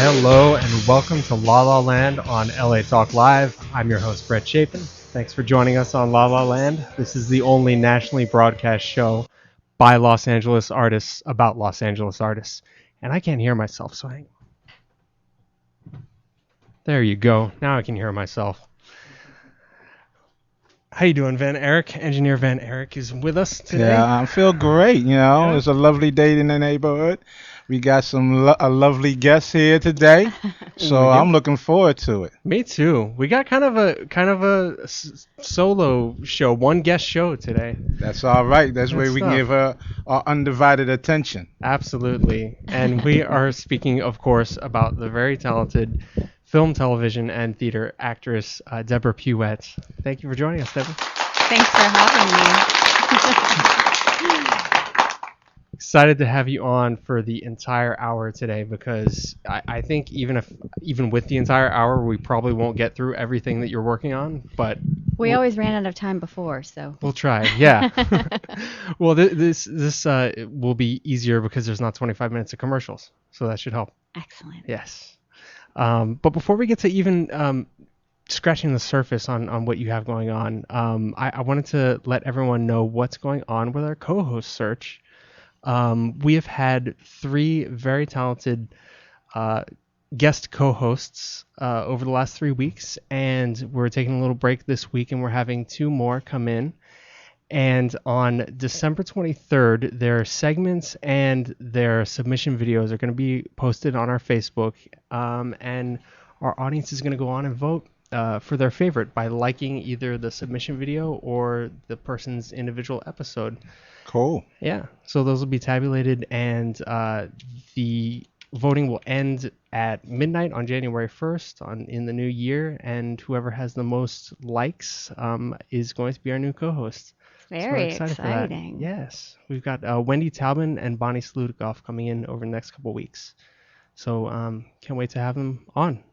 Hello and welcome to La La Land on LA Talk Live. I'm your host, Brett Chapin. Thanks for joining us on La La Land. This is the only nationally broadcast show by Los Angeles artists about Los Angeles artists. And I can't hear myself, so there you go. Now I can hear myself. How you doing, Van Eric? Engineer Van Eric is with us today. Yeah, I feel great. It's a lovely day in the neighborhood. We got a lovely guest here today, so We do. I'm looking forward to it. Me too. We got kind of a solo show, one guest show today. That's all right. That's Good where we can stuff. give her our undivided attention. Absolutely. And we are speaking, of course, about the very talented film, television, and theater actress, Deborah Puette. Thank you for joining us, Deborah. Thanks for having me. Excited to have you on for the entire hour today because I think even with the entire hour, we probably won't get through everything that you're working on, but We always ran out of time before, so. we'll try. Yeah. Well, this will be easier because there's not 25 minutes of commercials, so that should help. Excellent. Yes. But before we get to even scratching the surface on what you have going on, I wanted to let everyone know what's going on with our co-host search. We have had 3 very talented guest co-hosts over the last 3 weeks, and we're taking a little break this week, and we're having 2 more come in. And on December 23rd, their segments and their submission videos are going to be posted on our Facebook, and our audience is going to go on and vote for their favorite by liking either the submission video or the person's individual episode. Cool. Yeah, so those will be tabulated, and the voting will end at midnight on January 1st in the new year, and whoever has the most likes is going to be our new co-host. Very So we're excited for that. exciting. Yes, we've got Wendy Taubman and Bonnie Slutikoff coming in over the next couple weeks. So can't wait to have them on.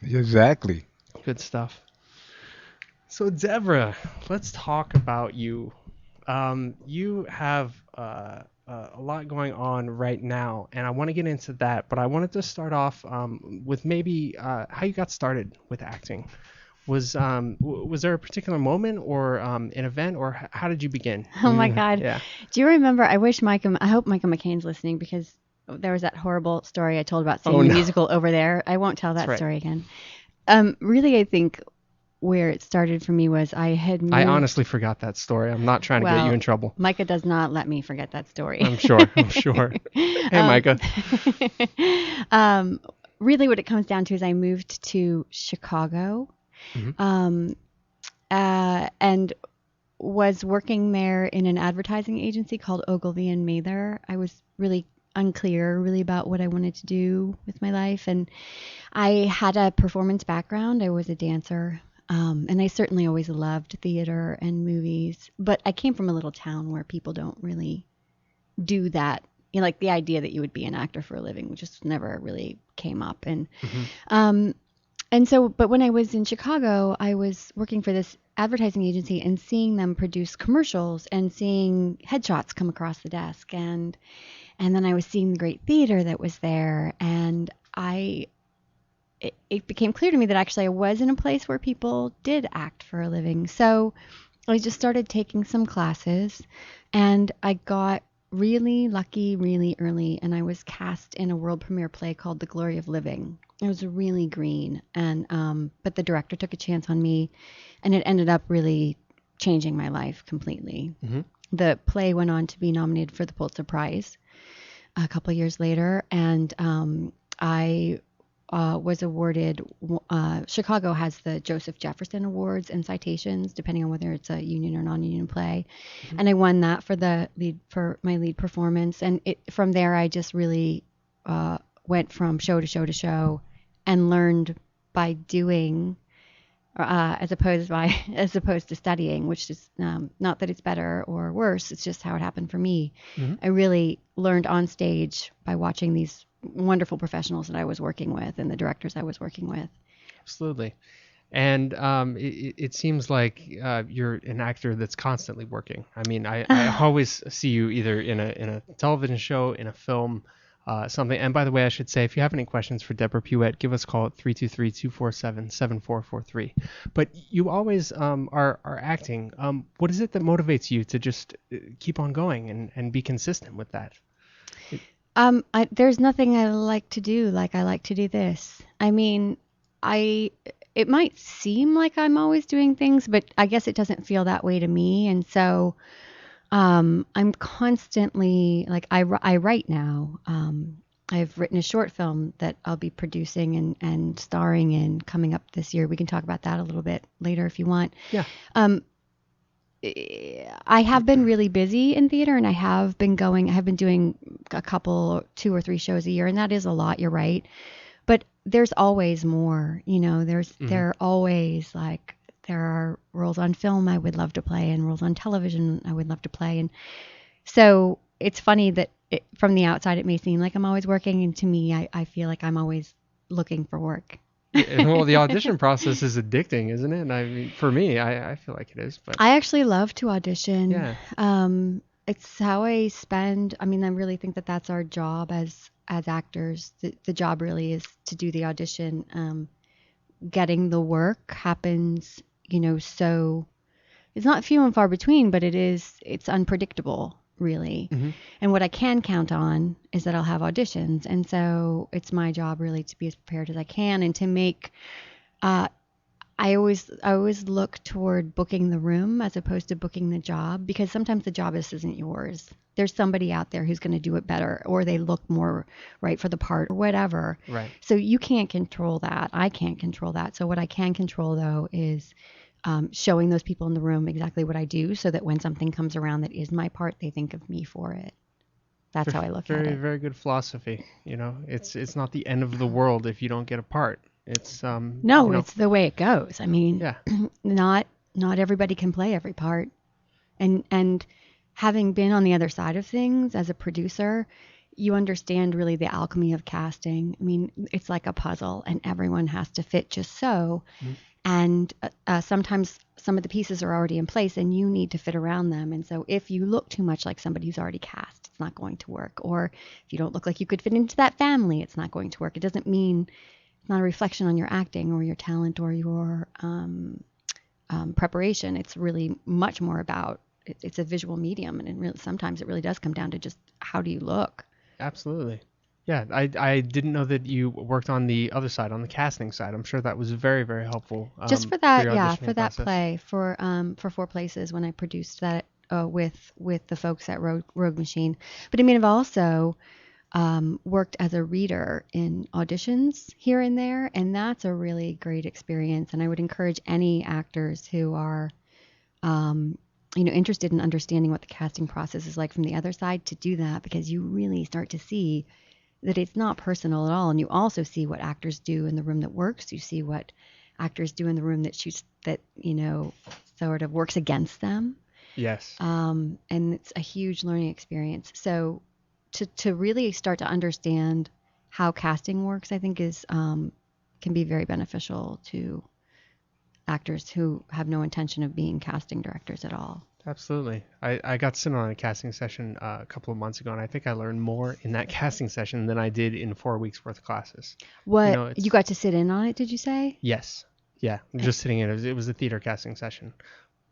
Exactly. Good stuff. So Deborah, let's talk about you. You have a lot going on right now, and I want to get into that, but I wanted to start off with maybe how you got started with acting. Was there a particular moment or an event, or how did you begin? Oh my God. Yeah. Do you remember? I hope Micah McCain's listening because there was that horrible story I told about seeing the musical over there. I won't tell that right. story again. Really, I think where it started for me was I had moved. I honestly forgot that story. I'm not trying to get you in trouble. Micah does not let me forget that story. I'm sure. Hey, Micah. Really, what it comes down to is I moved to Chicago. Mm-hmm. And was working there in an advertising agency called Ogilvy and Mather. I was really unclear about what I wanted to do with my life, and I had a performance background. I was a dancer, and I certainly always loved theater and movies, but I came from a little town where people don't really do that. Like the idea that you would be an actor for a living just never really came up. And so, but when I was in Chicago, I was working for this advertising agency and seeing them produce commercials and seeing headshots come across the desk. And then I was seeing the great theater that was there. And it became clear to me that actually I was in a place where people did act for a living. So I just started taking some classes, and I got really lucky really early, and I was cast in a world premiere play called The Glory of Living. It was really green, and but the director took a chance on me, and it ended up really changing my life completely. Mm-hmm. The play went on to be nominated for the Pulitzer Prize a couple of years later, and I was awarded. Chicago has the Joseph Jefferson Awards and citations, depending on whether it's a union or non-union play, and I won that for my lead performance. And from there, I just really went from show to show to show, and learned by doing, as opposed to studying, which is not that it's better or worse. It's just how it happened for me. Mm-hmm. I really learned on stage by watching these wonderful professionals that I was working with and the directors I was working with. Absolutely. And it seems like you're an actor that's constantly working. I mean, I always see you either in a television show, in a film, something. And by the way, I should say, if you have any questions for Deborah Puette, give us a call at 323-247-7443. But you always are acting. What is it that motivates you to just keep on going and be consistent with that? There's nothing I like to do like I like to do this. I mean, it might seem like I'm always doing things, but I guess it doesn't feel that way to me. And so I'm constantly like I write now. I've written a short film that I'll be producing and starring in coming up this year. We can talk about that a little bit later if you want. Yeah. I have been really busy in theater, and I have been doing a couple, 2 or 3 shows a year, and that is a lot, you're right. But there's always more, there are always like, there are roles on film I would love to play and roles on television I would love to play. And so it's funny that from the outside, it may seem like I'm always working. And to me, I feel like I'm always looking for work. Well, the audition process is addicting, isn't it? And I mean, for me, I feel like it is. But I actually love to audition. Yeah. It's how I spend. I mean, I really think that that's our job as actors. The job really is to do the audition. Getting the work happens, so it's not few and far between, but it's unpredictable, really. Mm-hmm. And what I can count on is that I'll have auditions. And so it's my job really to be as prepared as I can and to make, I always look toward booking the room as opposed to booking the job, because sometimes the job isn't yours. There's somebody out there who's going to do it better, or they look more right for the part or whatever. Right. So you can't control that. I can't control that. So what I can control though is showing those people in the room exactly what I do, so that when something comes around that is my part, they think of me for it. That's how I look at it. Very, very good philosophy. It's not the end of the world if you don't get a part. It's no, it's the way it goes. I mean, yeah. not everybody can play every part, and having been on the other side of things as a producer, you understand really the alchemy of casting. I mean, it's like a puzzle, and everyone has to fit just so. Mm-hmm. And sometimes some of the pieces are already in place and you need to fit around them. And so if you look too much like somebody who's already cast, it's not going to work. Or if you don't look like you could fit into that family, it's not going to work. It doesn't mean, it's not a reflection on your acting or your talent or your preparation. It's really much more about, it's a visual medium. And sometimes it really does come down to just how do you look? Absolutely. Yeah, I didn't know that you worked on the other side, on the casting side. I'm sure that was very, very helpful. Just for that, for that play, for 4 Places, when I produced that with the folks at Rogue Machine. But I mean, I've also worked as a reader in auditions here and there, and that's a really great experience. And I would encourage any actors who are interested in understanding what the casting process is like from the other side to do that, because you really start to see that it's not personal at all. And you also see what actors do in the room that works. You see what actors do in the room that sort of works against them. Yes. And it's a huge learning experience. So to really start to understand how casting works, I think is can be very beneficial to actors who have no intention of being casting directors at all. Absolutely. I got to sit on a casting session a couple of months ago, and I think I learned more in that casting session than I did in 4 weeks worth of classes. What, you got to sit in on it, did you say? Yes. Yeah. Just sitting in it. It was a theater casting session.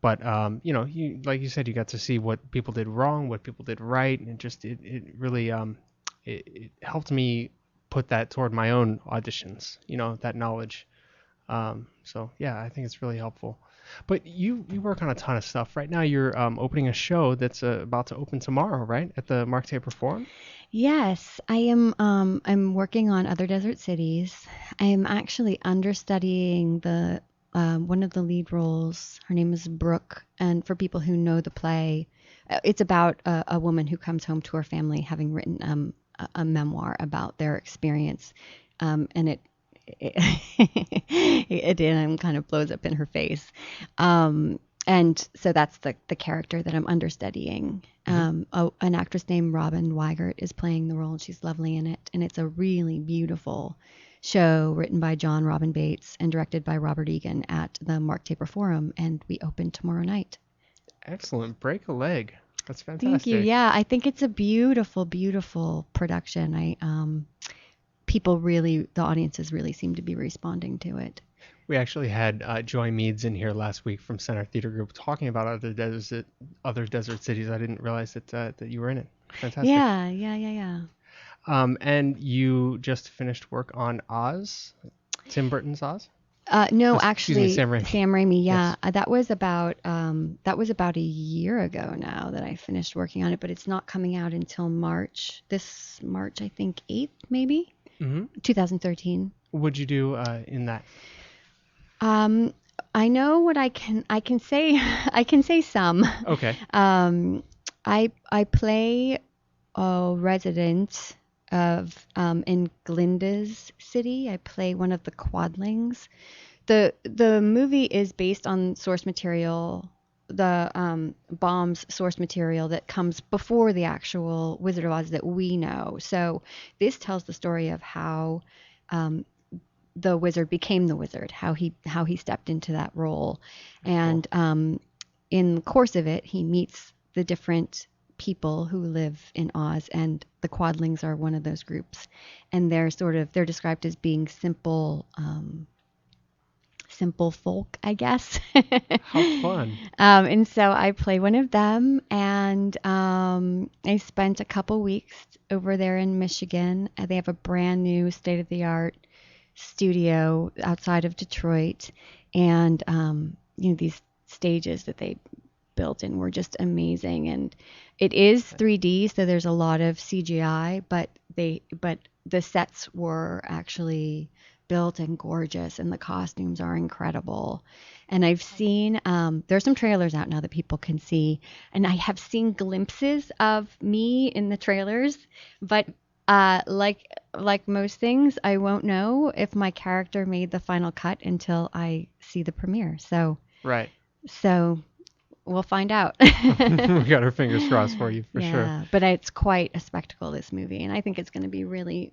But, you like you said, you got to see what people did wrong, what people did right. And it really it helped me put that toward my own auditions, that knowledge. So, yeah, I think it's really helpful. But you work on a ton of stuff. Right now you're opening a show that's about to open tomorrow, right? At the Mark Taper Forum? Yes, I am. I'm working on Other Desert Cities. I am actually understudying the one of the lead roles. Her name is Brooke. And for people who know the play, it's about a woman who comes home to her family having written a memoir about their experience. And it kind of blows up in her face. And so that's the character that I'm understudying. Mm-hmm. An actress named Robin Weigert is playing the role, and she's lovely in it. And it's a really beautiful show written by John Robin Bates and directed by Robert Egan at the Mark Taper Forum. And we open tomorrow night. Excellent. Break a leg. That's Thank you. fantastic. Yeah, I think it's a beautiful, beautiful production. The audiences really seem to be responding to it. We actually had Joy Meads in here last week from Center Theater Group talking about other desert cities. I didn't realize that you were in it. Fantastic. Yeah. And you just finished work on Oz, Tim Burton's Oz. No, Excuse me, actually, Sam Raimi. Sam Raimi. Yeah, Yes. that was about a year ago now that I finished working on it, but it's not coming out until March. This March, I think 8th, maybe Mm-hmm. 2013. What'd you do in that? I know what I can say. I can say some. Okay. I play a resident of in Glinda's city. I play one of the quadlings. The movie is based on source material, the bomb's source material that comes before the actual Wizard of Oz that we know. So this tells the story of how um, the wizard became the wizard, how he stepped into that role, and in the course of it, he meets the different people who live in Oz, and the Quadlings are one of those groups, and they're described as being simple folk, I guess. How fun. And so I play one of them, and I spent a couple weeks over there in Michigan. They have a brand new state-of-the-art studio outside of Detroit, and these stages that they built in were just amazing. And it is 3D, so there's a lot of CGI, but the sets were actually built and gorgeous, and the costumes are incredible. And I've seen there's some trailers out now that people can see, and I have seen glimpses of me in the trailers, but like most things, I won't know if my character made the final cut until I see the premiere. Right. So we'll find out. We got our fingers crossed for you, for sure. Yeah, but it's quite a spectacle, this movie, and I think it's going to be really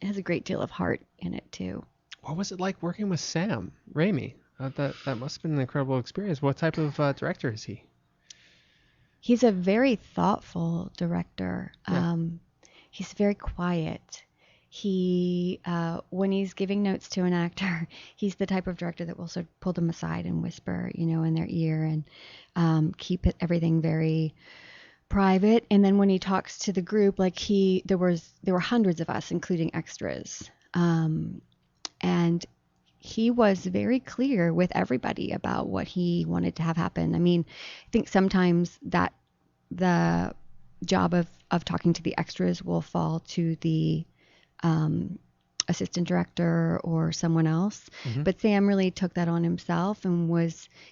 it has a great deal of heart in it too. What was it like working with Sam Raimi? That must have been an incredible experience. What type of director is he? He's a very thoughtful director. Yeah. He's very quiet. He, when he's giving notes to an actor, he's the type of director that will sort of pull them aside and whisper, in their ear, and keep everything very private. And then when he talks to the group, there were hundreds of us, including extras, and he was very clear with everybody about what he wanted to have happen. I mean, I think sometimes that the job of talking to the extras will fall to the assistant director or someone else. Mm-hmm. But Sam really took that on himself, and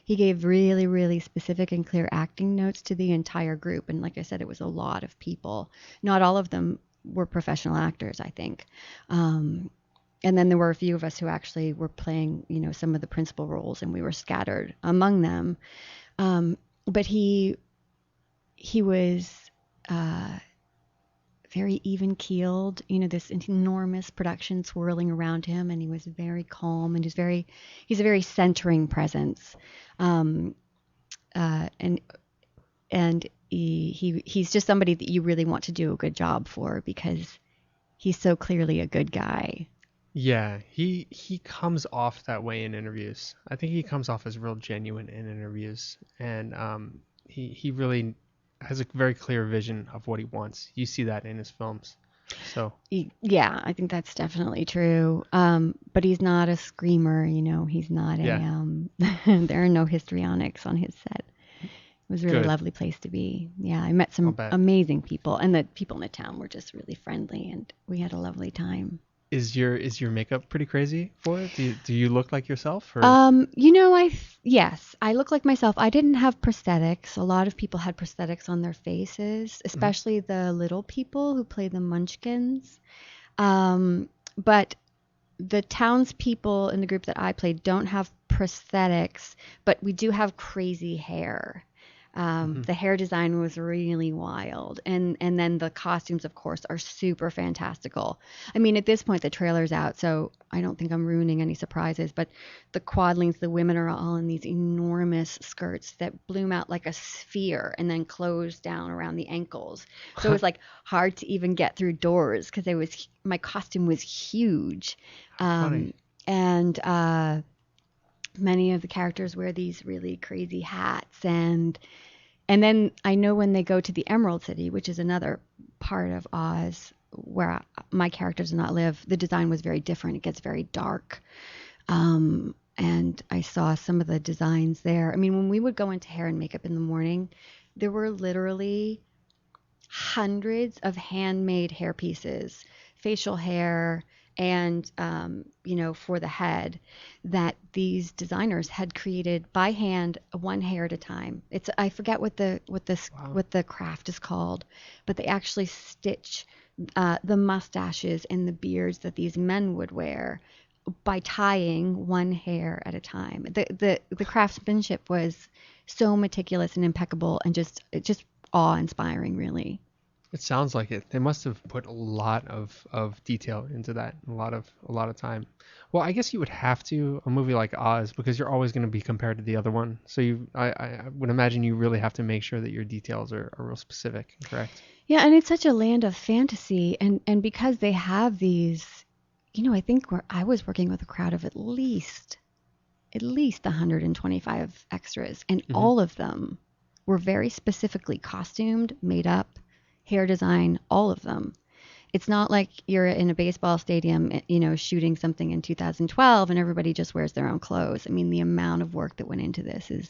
he gave really, really specific and clear acting notes to the entire group. And like I said, it was a lot of people. Not all of them were professional actors, I think. And then there were a few of us who actually were playing, some of the principal roles, and we were scattered among them. But he was very even keeled, this enormous production swirling around him, and he was very calm, and he's a very centering presence. And he's just somebody that you really want to do a good job for, because he's so clearly a good guy. Yeah, he comes off that way in interviews. I think he comes off as real genuine in interviews, and he really has a very clear vision of what he wants. You see that in his films. So yeah, I think that's definitely true. But he's not a screamer, he's not there are no histrionics on his set. It was a really lovely place to be. Yeah, I met some amazing people, and the people in the town were just really friendly, and we had a lovely time. Is your makeup pretty crazy for it? Do you look like yourself? Or? Yes, I look like myself. I didn't have prosthetics. A lot of people had prosthetics on their faces, especially the little people who play the Munchkins. But the townspeople in the group that I played don't have prosthetics, but we do have crazy hair. The hair design was really wild, and then the costumes, of course, are super fantastical. I mean, at this point, the trailer's out, so I don't think I'm ruining any surprises. But the quadlings, the women are all in these enormous skirts that bloom out like a sphere and then close down around the ankles. So it was like hard to even get through doors because my costume was huge, Funny. and many of the characters wear these really crazy hats and then I know when they go to the Emerald City, which is another part of Oz where my character does not live, the design was very different. It gets very dark. And I saw some of the designs there. I mean, when we would go into hair and makeup in the morning, there were literally hundreds of handmade hair pieces, facial hair, and for the head that these designers had created by hand, one hair at a time. I forget what the craft is called, but they actually stitch the mustaches and the beards that these men would wear by tying one hair at a time. The craftsmanship was so meticulous and impeccable and just awe-inspiring, really. It sounds like it. They must have put a lot of detail into that, a lot of time. Well, I guess you would have to a movie like Oz because you're always going to be compared to the other one. So I would imagine you really have to make sure that your details are real specific and correct. Yeah, and it's such a land of fantasy, and because they have these, I think I was working with a crowd of at least 125 extras, and all of them were very specifically costumed, made up, hair design, all of them. It's not like you're in a baseball stadium, shooting something in 2012 and everybody just wears their own clothes. I mean, the amount of work that went into this is,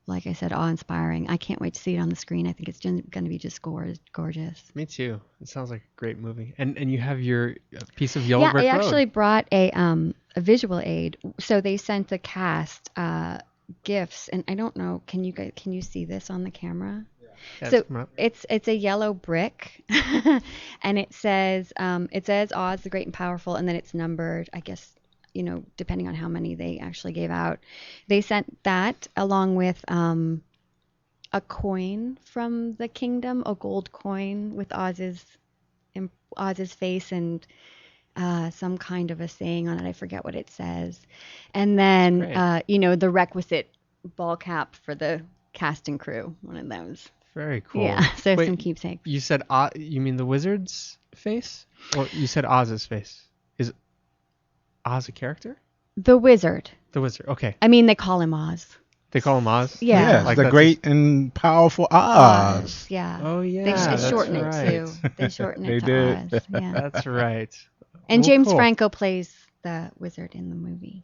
like I said, awe-inspiring. I can't wait to see it on the screen. I think it's going to be just gorgeous. Me too. It sounds like a great movie. And you have your piece of yellow brick road. Yeah, I actually brought a visual aid. So they sent the cast gifts, and I don't know. Can you see this on the camera? Yeah, So it's a yellow brick, and it says Oz the Great and Powerful, and then it's numbered, I guess, depending on how many they actually gave out. They sent that along with a coin from the kingdom, a gold coin with Oz's face and some kind of a saying on it. I forget what it says. And then the requisite ball cap for the cast and crew, one of those. Very cool. Yeah, so Wait, some keepsakes. You said you mean the wizard's face, or you said Oz's face? Is Oz a character? The wizard. The wizard. Okay. I mean, they call him Oz. They call him Oz. Yeah. Yes, Like the that's great and powerful Oz. Yeah. Oh yeah. They that's shorten right. it too. They shorten it They to did. Oz. Yeah. That's right. And Well, James cool. Franco plays the wizard in the movie.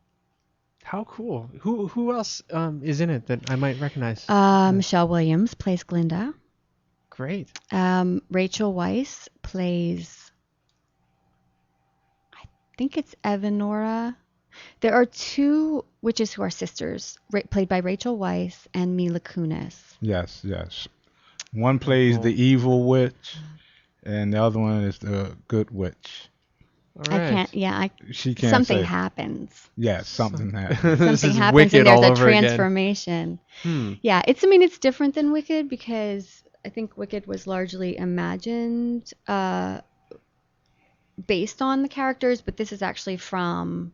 How cool. Who else is in it that I might recognize? Michelle Williams plays Glinda. Great. Rachel Weisz plays, I think it's Evanora. There are two witches who are sisters, played by Rachel Weisz and Mila Kunis. Yes. One plays the evil witch, and the other one is the good witch. All right. I can't. Yeah, She can't something say. happens. Yes, something happens. This Something is happens, Wicked and there's all a over again. transformation. Yeah, it's different than Wicked because I think Wicked was largely imagined based on the characters, but this is actually from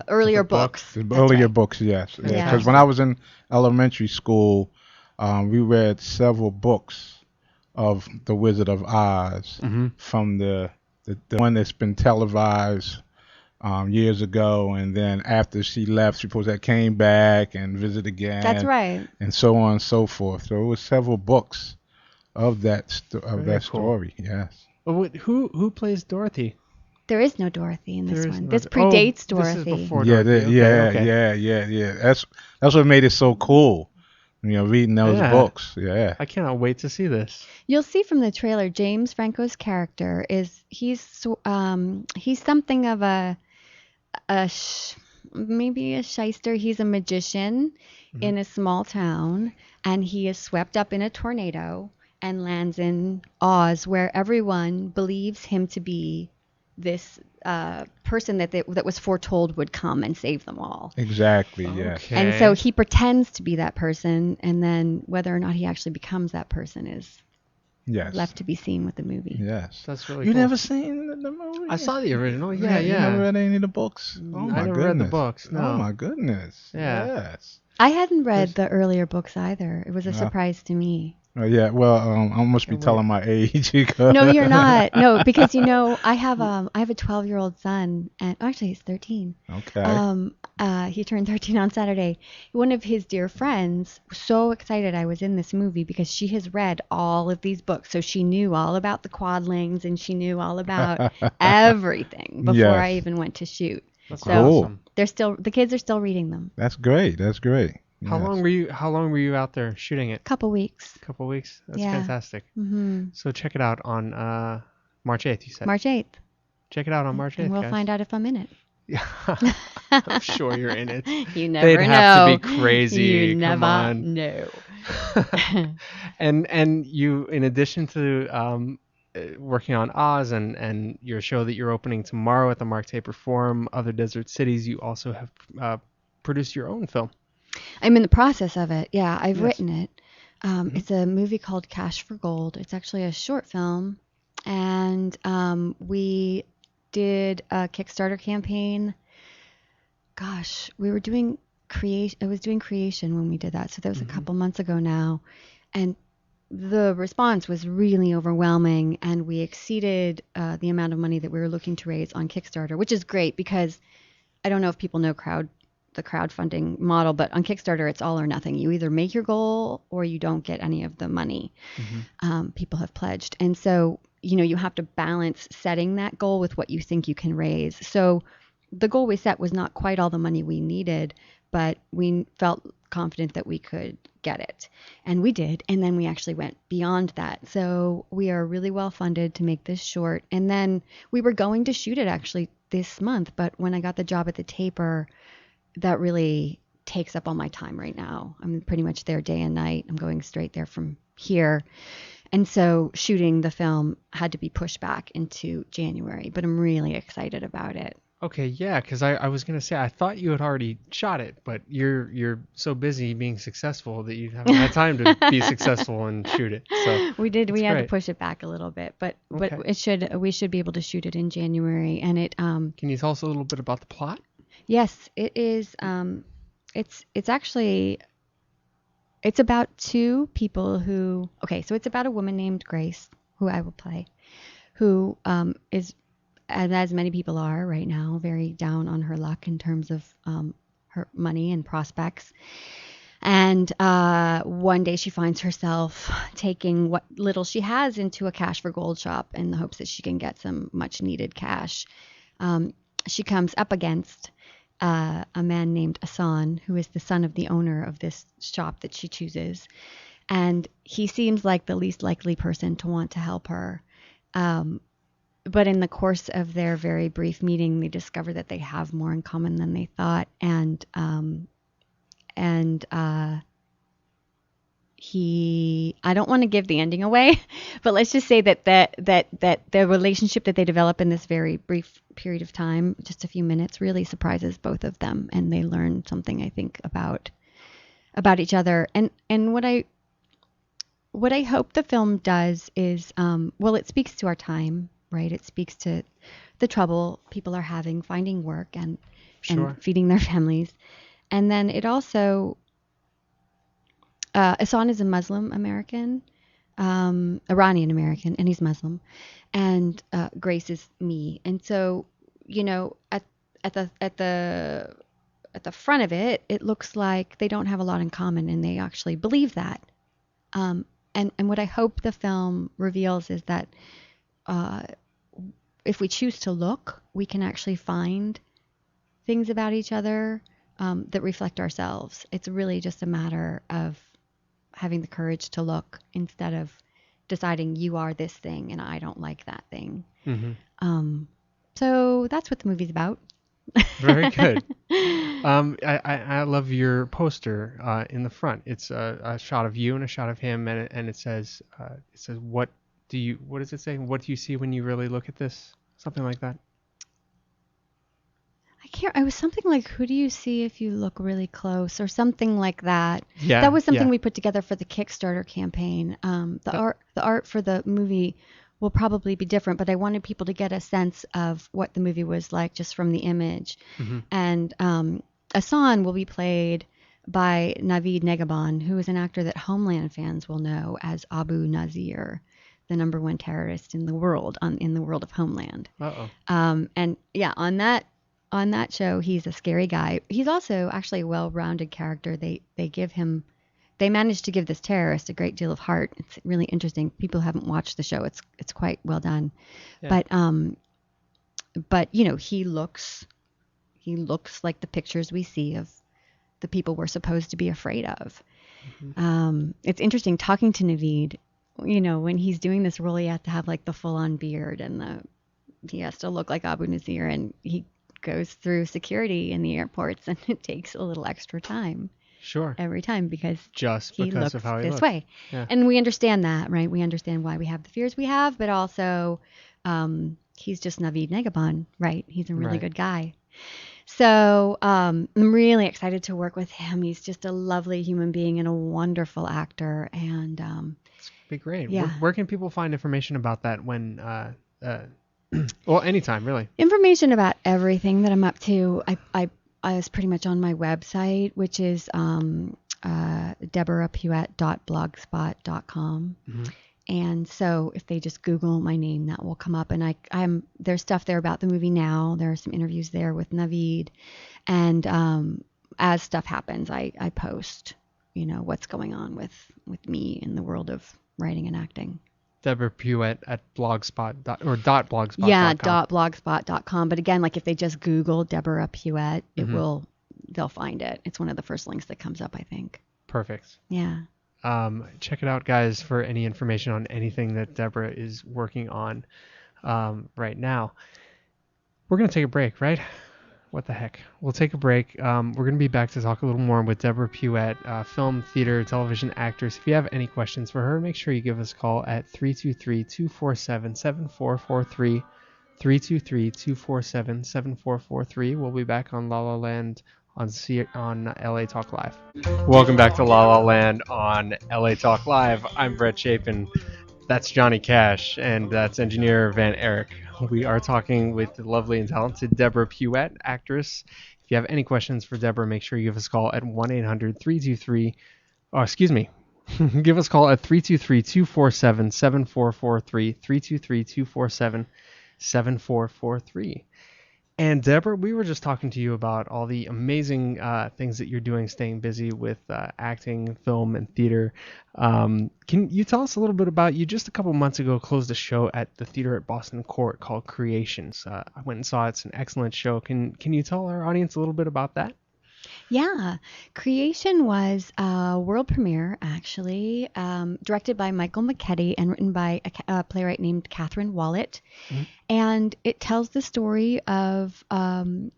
earlier books. The That's earlier right. books, yes. Because Yeah. when I was in elementary school, we read several books of The Wizard of Oz from the one that's been televised years ago, and then after she left, suppose that came back and visited again. That's right. And so on and so forth. So it was several books of that Very cool. story. Yes. Oh, who plays Dorothy? There is no Dorothy in this There is one. no This Dor- predates oh, this is Dorothy. before Yeah, Dorothy. Okay. yeah. That's what made it so cool. Reading those Yeah. books. Yeah. I cannot wait to see this. You'll see from the trailer, James Franco's character he's something of maybe a shyster. He's a magician in a small town, and he is swept up in a tornado and lands in Oz, where everyone believes him to be this person that was foretold would come and save them all. Exactly. Yes. Okay. And so he pretends to be that person, and then whether or not he actually becomes that person is Yes. left to be seen with the movie. Yes. That's really You cool. never seen the movie? I saw the original. You Yeah. never read any of the books? Oh my I never goodness. read the books. No. Oh my goodness. Yeah. Yes. I hadn't read the earlier books either. It was a No. surprise to me. Yeah. Well, I must be telling my age. Because No, you're not. No, because I have a 12-year-old son, and actually he's 13. Okay. He turned 13 on Saturday. One of his dear friends was so excited I was in this movie because she has read all of these books, so she knew all about the quadlings and she knew all about everything before Yes. I even went to shoot. That's So awesome. the kids are still reading them. That's great. That's great. How Yes. long were you out there shooting it? Couple weeks. A couple weeks. That's Yeah. fantastic. Mm-hmm. So check it out on March 8th. You said. March 8th. Check it out on March 8th. And we'll guys. find out if I'm in it. Yeah. I'm sure you're in it. You never They'd know. have to be crazy. You Come never on. know. And you, in addition to working on Oz and your show that you're opening tomorrow at the Mark Taper Forum, Other Desert Cities, you also have produced your own film. I'm in the process of it. Yeah, I've Yes. written it. It's a movie called Cash for Gold. It's actually a short film, and we did a Kickstarter campaign. Gosh, we were doing creation. I was doing creation when we did that, so that was a couple months ago now, and the response was really overwhelming, and we exceeded the amount of money that we were looking to raise on Kickstarter, which is great because I don't know if people know the crowdfunding model, but on Kickstarter, it's all or nothing. You either make your goal or you don't get any of the money people have pledged. And so, you have to balance setting that goal with what you think you can raise. So the goal we set was not quite all the money we needed, but we felt confident that we could get it. And we did. And then we actually went beyond that. So we are really well funded to make this short. And then we were going to shoot it actually this month. But when I got the job at the Taper, that really takes up all my time right now. I'm pretty much there day and night. I'm going straight there from here. And so shooting the film had to be pushed back into January, but I'm really excited about it. Okay, yeah, because I was gonna say I thought you had already shot it, but you're so busy being successful that you haven't had time to be successful and shoot it. So We did. We had great. to push it back a little bit, but Okay. we should be able to shoot it in January. And it Can you tell us a little bit about the plot? yes, it is. It's actually about two people who. Okay, so it's about a woman named Grace, who I will play, who is, as many people are right now, very down on her luck in terms of her money and prospects. And one day she finds herself taking what little she has into a cash for gold shop in the hopes that she can get some much needed cash. She comes up against a man named Asan, who is the son of the owner of this shop that she chooses. And he seems like the least likely person to want to help her. But in the course of their very brief meeting, they discover that they have more in common than they thought. And I don't want to give the ending away, but let's just say that the relationship that they develop in this very brief period of time, just a few minutes, really surprises both of them, and they learn something, I think, about each other. And what I hope the film does is, it speaks to our time, right? It speaks to the trouble people are having finding work and feeding their families. And then it also, Asan is a Muslim American, Iranian American, and he's Muslim. And Grace is me. And so, at the front of it, it looks like they don't have a lot in common, and they actually believe that. And what I hope the film reveals is that if we choose to look, we can actually find things about each other that reflect ourselves. It's really just a matter of having the courage to look instead of deciding you are this thing and I don't like that thing. Mm-hmm. So that's what the movie's about. Very good. I love your poster in the front. It's a shot of you and a shot of him, and it says what does it say? What do you see when you really look at this? Something like that. can't. It was something like, "Who do you see if you look really close?" or something like that. Yeah. That was something yeah. we put together for the Kickstarter campaign. The That- art for the movie will probably be different, but I wanted people to get a sense of what the movie was like just from the image. Mhm. And Asan will be played by Naveed Negahban, who is an actor that Homeland fans will know as Abu Nazir, the #1 terrorist in the world in the world of Homeland. Uh-oh. And yeah, on that show, he's a scary guy. He's also actually a well-rounded character. They managed to give this terrorist a great deal of heart. It's really interesting. People haven't watched the show. It's quite well done. Yeah. But you know, he looks like the pictures we see of the people we're supposed to be afraid of. It's interesting talking to Naveed. You know, when he's doing this role, he has to have like the full-on beard and he has to look like Abu Nazir, and he goes through security in the airports, and it takes a little extra time Sure. every time because Just he because looks of how he this looks. way. Yeah. And we understand that, right? We understand why we have the fears we have, but also he's just Naveed Negahban, right? He's a really Right. good guy. So I'm really excited to work with him. He's just a lovely human being and a wonderful actor. And It's be great. Yeah. Where can people find information about that when well, anytime, really. information about everything that I'm up to, I is pretty much on my website, which is deborahpuette.blogspot.com. And so if they just Google my name, that will come up. And there's stuff there about the movie now. There are some interviews there with Naveed. And as stuff happens, I post, you know, what's going on with me in the world of writing and acting. Deborah Puette at .blogspot.com. Yeah, .blogspot.com. But again, like if they just Google Deborah Puette, they'll find it. It's one of the first links that comes up, I think. Perfect. Yeah. Check it out, guys, for any information on anything that Deborah is working on right now. We're going to take a break, right? What the heck? We'll take a break. We're going to be back to talk a little more with Deborah Puette, film, theater, television actress. If you have any questions for her, make sure you give us a call at 323-247-7443, 323-247-7443. We'll be back on La La Land on LA Talk Live. Welcome back to La La Land on LA Talk Live. I'm Brett Chapin. That's Johnny Cash, and that's engineer Van Erich. We are talking with the lovely and talented Deborah Puette, actress. If you have any questions for Deborah, make sure you give us a call at 1-800-323. Oh, excuse me. Give us a call at 323-247-7443, 323-247-7443. And Deborah, we were just talking to you about all the amazing things that you're doing, staying busy with acting, film, and theater. Can you tell us a little bit about, you just a couple months ago closed a show at the theater at Boston Court called Creations. I went and saw it. It's an excellent show. Can you tell our audience a little bit about that? Yeah, Creation was a world premiere, actually, directed by Michael McKetty and written by a playwright named Catherine Wallet. And it tells the story of an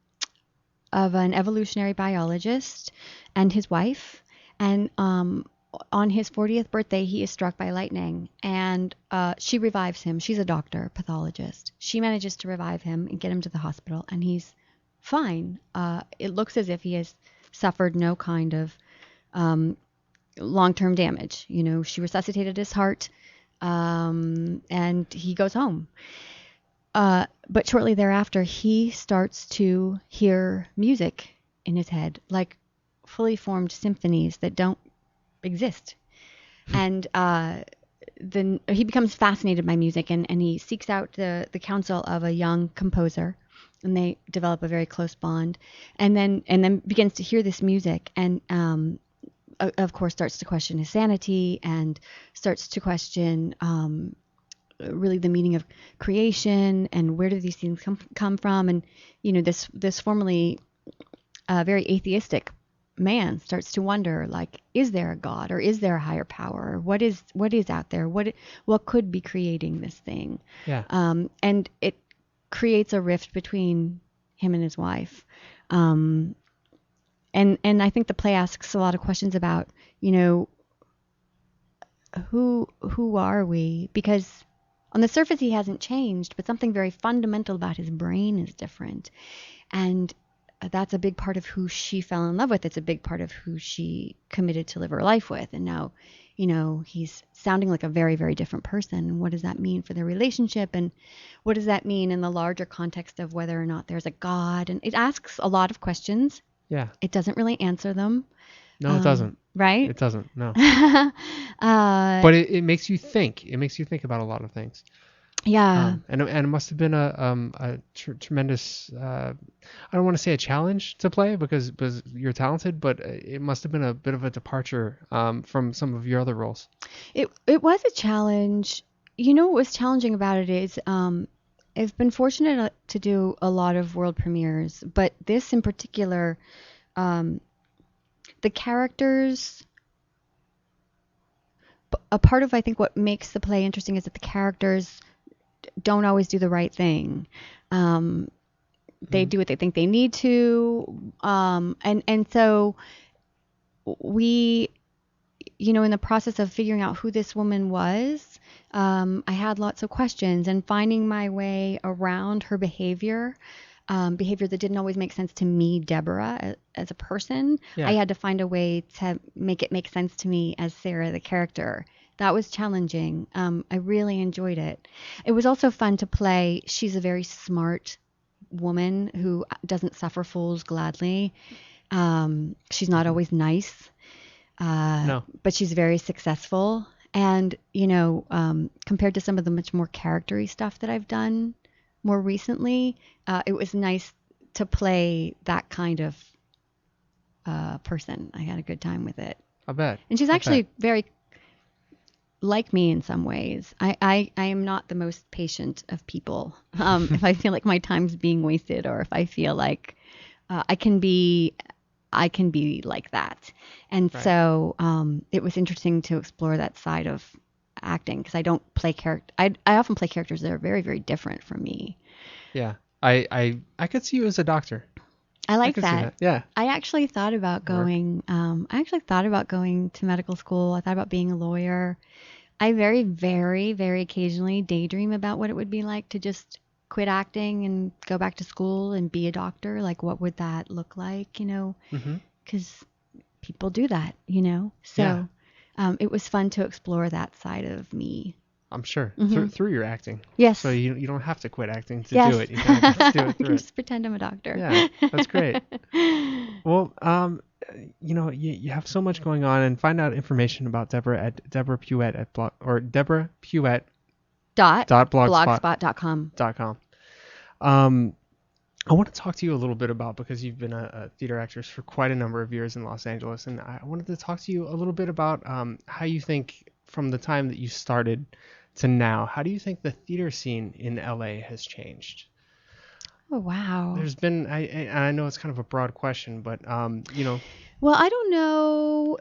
evolutionary biologist and his wife. And on his 40th birthday, he is struck by lightning, and she revives him. She's a doctor, pathologist. She manages to revive him and get him to the hospital, and he's fine. It looks as if he has suffered no kind of long-term damage. You know, she resuscitated his heart, and he goes home. But shortly thereafter, he starts to hear music in his head, like fully formed symphonies that don't exist. And then he becomes fascinated by music, and he seeks out the counsel of a young composer, and they develop a very close bond, and then begins to hear this music, and of course starts to question his sanity, and starts to question really the meaning of creation, and where do these things come from. And you know, this formerly very atheistic man starts to wonder, like, is there a God, or is there a higher power? What is out there? What could be creating this thing? Yeah. And it creates a rift between him and his wife. And I think the play asks a lot of questions about, you know, who are we? Because on the surface he hasn't changed, but something very fundamental about his brain is different. And that's a big part of who she fell in love with. It's a big part of who she committed to live her life with. And now, he's sounding like a very, very different person. And what does that mean for their relationship? And what does that mean in the larger context of whether or not there's a God? And it asks a lot of questions. Yeah. It doesn't really answer them. No, it doesn't. Right? It doesn't. No. But it makes you think. It makes you think about a lot of things. Yeah. And it must have been a tremendous, I don't want to say a challenge to play because you're talented, but it must have been a bit of a departure from some of your other roles. It was a challenge. What was challenging about it is I've been fortunate to do a lot of world premieres, but this in particular, the characters, a part of I think what makes the play interesting is that the characters don't always do the right thing. They do what they think they need to, and so we, in the process of figuring out who this woman was, I had lots of questions and finding my way around her behavior that didn't always make sense to me, Deborah, as a person. Yeah. I had to find a way to make it make sense to me as Sarah, the character. That was challenging. I really enjoyed it. It was also fun to play. She's a very smart woman who doesn't suffer fools gladly. She's not always nice, No. but she's very successful. And, compared to some of the much more character-y stuff that I've done more recently, it was nice to play that kind of person. I had a good time with it. I bet. And she's actually very like me in some ways. I am not the most patient of people. If I feel like my time's being wasted, or if I feel like I can be like that. And Right. so it was interesting to explore that side of acting because I don't play I often play characters that are very, very different from me. Yeah. I could see you as a doctor. I like could see that. Yeah. I actually thought about going. To medical school. I thought about being a lawyer. I very, very, very occasionally daydream about what it would be like to just quit acting and go back to school and be a doctor. Like, what would that look like? Because people do that. So it was fun to explore that side of me. I'm sure Mm-hmm. through your acting. Yes. So you don't have to quit acting to Yes. do it. You can just do it I through can it. just pretend I'm a doctor. Yeah, that's great. Well, you have so much going on, and find out information about Deborah at Deborah Puette at blog or Deborah Puette blogspot.com. I want to talk to you a little bit about, because you've been a theater actress for quite a number of years in Los Angeles, and I wanted to talk to you a little bit about how you think from the time that you started to now, how do you think the theater scene in LA has changed? Oh, wow. There's been, I know it's kind of a broad question, but Well, I don't know.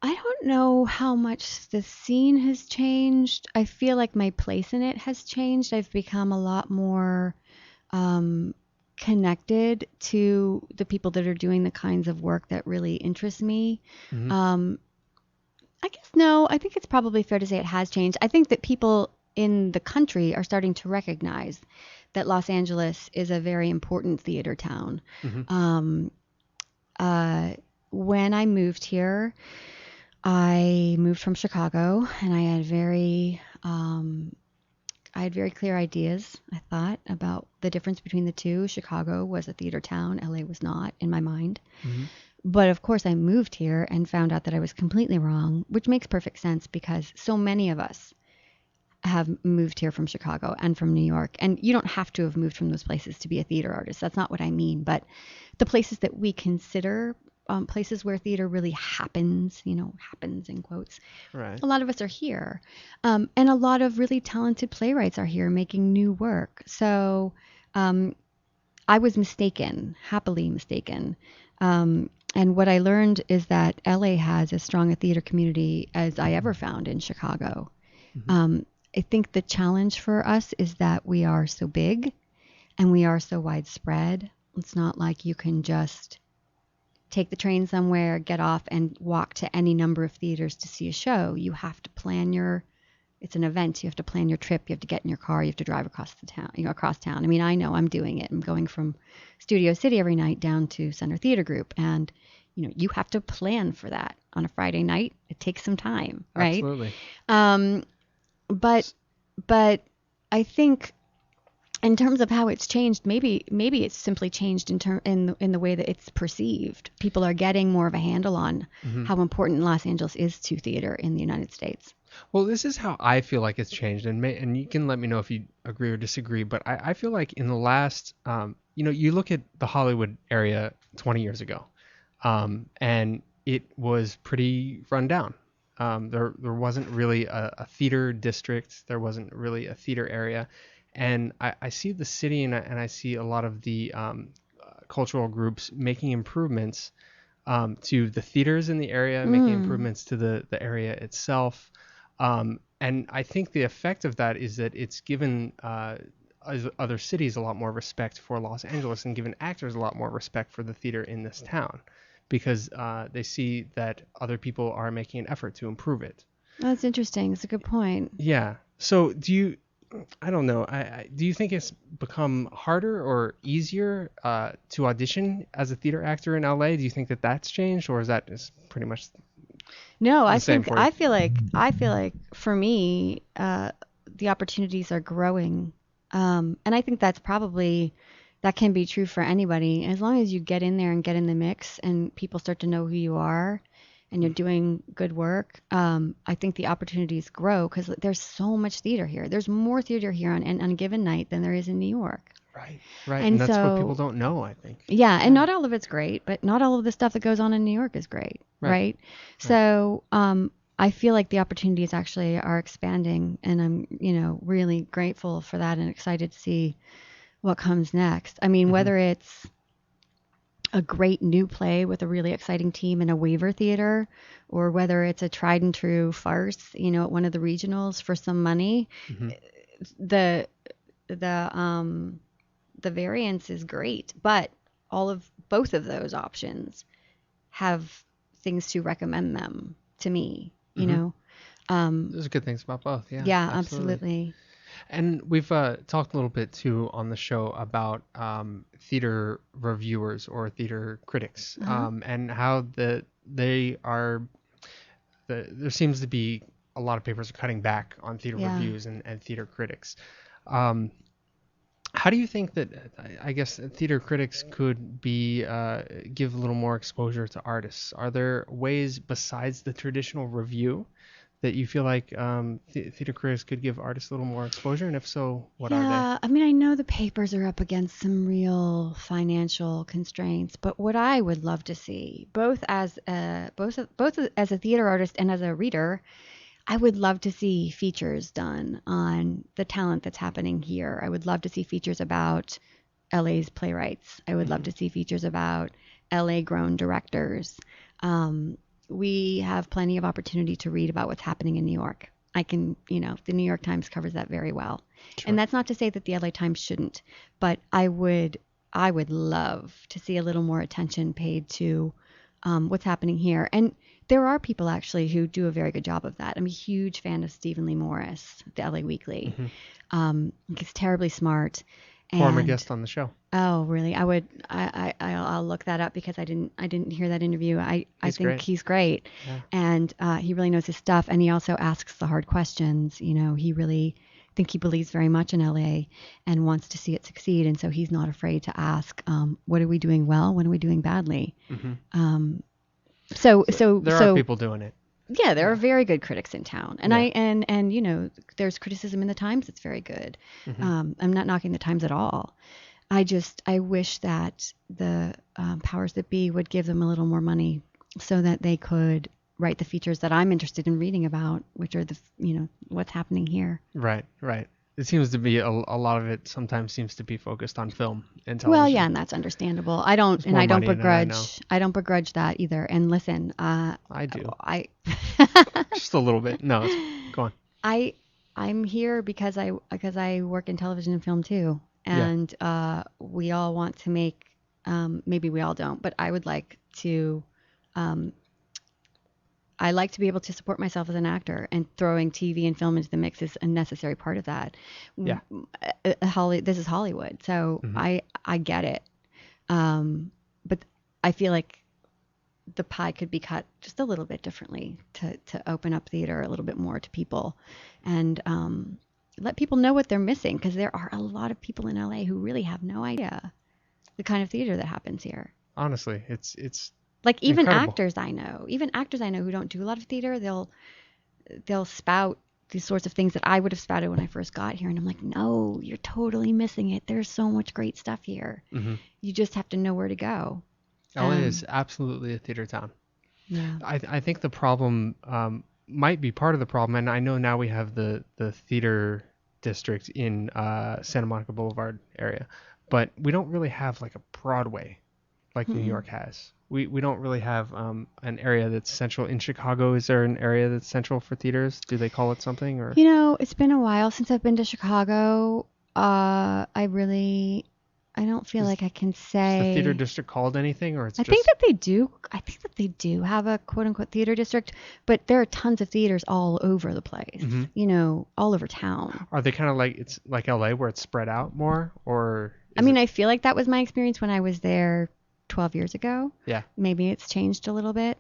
I don't know how much the scene has changed. I feel like my place in it has changed. I've become a lot more connected to the people that are doing the kinds of work that really interest me. Mm-hmm. I guess no, I think it's probably fair to say it has changed. I think that people in the country are starting to recognize that Los Angeles is a very important theater town. Mm-hmm. When I moved here, I moved from Chicago, and I had very clear ideas, I thought, about the difference between the two. Chicago was a theater town, LA was not, in my mind. Mm-hmm. But of course, I moved here and found out that I was completely wrong, which makes perfect sense because so many of us have moved here from Chicago and from New York. And you don't have to have moved from those places to be a theater artist. That's not what I mean. But the places that we consider places where theater really happens, happens in quotes. Right. A lot of us are here. And a lot of really talented playwrights are here making new work. So I was mistaken, happily mistaken. And what I learned is that LA has as strong a theater community as I ever found in Chicago. Mm-hmm. I think the challenge for us is that we are so big and we are so widespread. It's not like you can just take the train somewhere, get off, and walk to any number of theaters to see a show. You have to plan your It's an event. You have to plan your trip. You have to get in your car. You have to drive across the town, across town. I mean, I know I'm doing it. I'm going from Studio City every night down to Center Theater Group. And, you have to plan for that on a Friday night. It takes some time, right? Absolutely. But I think in terms of how it's changed, maybe it's simply changed in the way that it's perceived. People are getting more of a handle on how important Los Angeles is to theater in the United States. Well, this is how I feel like it's changed, and you can let me know if you agree or disagree. But I feel like in the last, you look at the Hollywood area 20 years ago, and it was pretty run down. There wasn't really a theater district. There wasn't really a theater area, and I see the city and I see a lot of the cultural groups making improvements to the theaters in the area, making improvements to the area itself. And I think the effect of that is that it's given other cities a lot more respect for Los Angeles and given actors a lot more respect for the theater in this town because they see that other people are making an effort to improve it. That's interesting. That's a good point. Yeah. So I don't know. Do you think it's become harder or easier to audition as a theater actor in LA? Do you think that that's changed, or is that just pretty much? No, I feel like for me, the opportunities are growing, and I think that can be true for anybody as long as you get in there and get in the mix, and people start to know who you are, and you're doing good work. I think the opportunities grow because there's so much theater here. There's more theater here on a given night than there is in New York. Right, and that's what people don't know, I think. Yeah, and not all of it's great, but not all of the stuff that goes on in New York is great, right? So I feel like the opportunities actually are expanding, and I'm, really grateful for that and excited to see what comes next. I mean, whether it's a great new play with a really exciting team in a waiver theater, or whether it's a tried and true farce, at one of the regionals for some money, the variance is great, but both of those options have things to recommend them to me, There's good things about both. Yeah. Yeah, absolutely. And we've talked a little bit too on the show about theater reviewers or theater critics, and how there seems to be a lot of papers are cutting back on theater reviews and theater critics. How do you think that, I guess, theater critics could give a little more exposure to artists? Are there ways besides the traditional review that you feel like theater critics could give artists a little more exposure? And if so, what are they? Yeah, I mean, I know the papers are up against some real financial constraints, but what I would love to see, both as a theater artist and as a reader, I would love to see features done on the talent that's happening here. I would love to see features about LA's playwrights. I would love to see features about LA-grown directors. We have plenty of opportunity to read about what's happening in New York. The New York Times covers that very well. Sure. And that's not to say that the LA Times shouldn't, but I would love to see a little more attention paid to what's happening here. And there are people actually who do a very good job of that. I'm a huge fan of Stephen Lee Morris, the LA Weekly. He's terribly smart. Former guest on the show. Oh, really? I'll look that up because I didn't hear that interview. I think he's great. Yeah. And he really knows his stuff, and he also asks the hard questions. He really think he believes very much in LA and wants to see it succeed, and so he's not afraid to ask, what are we doing well? What are we doing badly? So there are people doing it. Yeah, there are very good critics in town, and there's criticism in the Times that's very good. I'm not knocking the Times at all. I wish that the powers that be would give them a little more money so that they could write the features that I'm interested in reading about, which are what's happening here. Right. It seems to be a lot of it sometimes seems to be focused on film and television. Well, yeah, and that's understandable. I don't begrudge that either. And listen, I do. Just a little bit. No, go on. I'm here because I work in television and film too, and we all want to make. Maybe we all don't, but I would like to I like to be able to support myself as an actor, and throwing TV and film into the mix is a necessary part of that. Yeah. This is Hollywood, so I get it. But I feel like the pie could be cut just a little bit differently to open up theater a little bit more to people, and let people know what they're missing, because there are a lot of people in LA who really have no idea the kind of theater that happens here. Honestly, it's like even incredible. actors I know who don't do a lot of theater, they'll spout these sorts of things that I would have spouted when I first got here, and I'm like, no, you're totally missing it. There's so much great stuff here. You just have to know where to go. LA is absolutely a theater town. Yeah. I think the problem might be part of the problem, and I know now we have the theater district in Santa Monica Boulevard area, but we don't really have like a Broadway like New York has. We don't really have an area that's central. In Chicago, is there an area that's central for theaters? Do they call it something? Or It's been a while since I've been to Chicago. I don't feel like I can say. Is the theater district called anything, or it's I think that they do. I think that they do have a quote unquote theater district, but there are tons of theaters all over the place. All over town. Are they kind of like it's like LA where it's spread out more, or? I feel like that was my experience when I was there 12 years ago. Yeah. Maybe it's changed a little bit.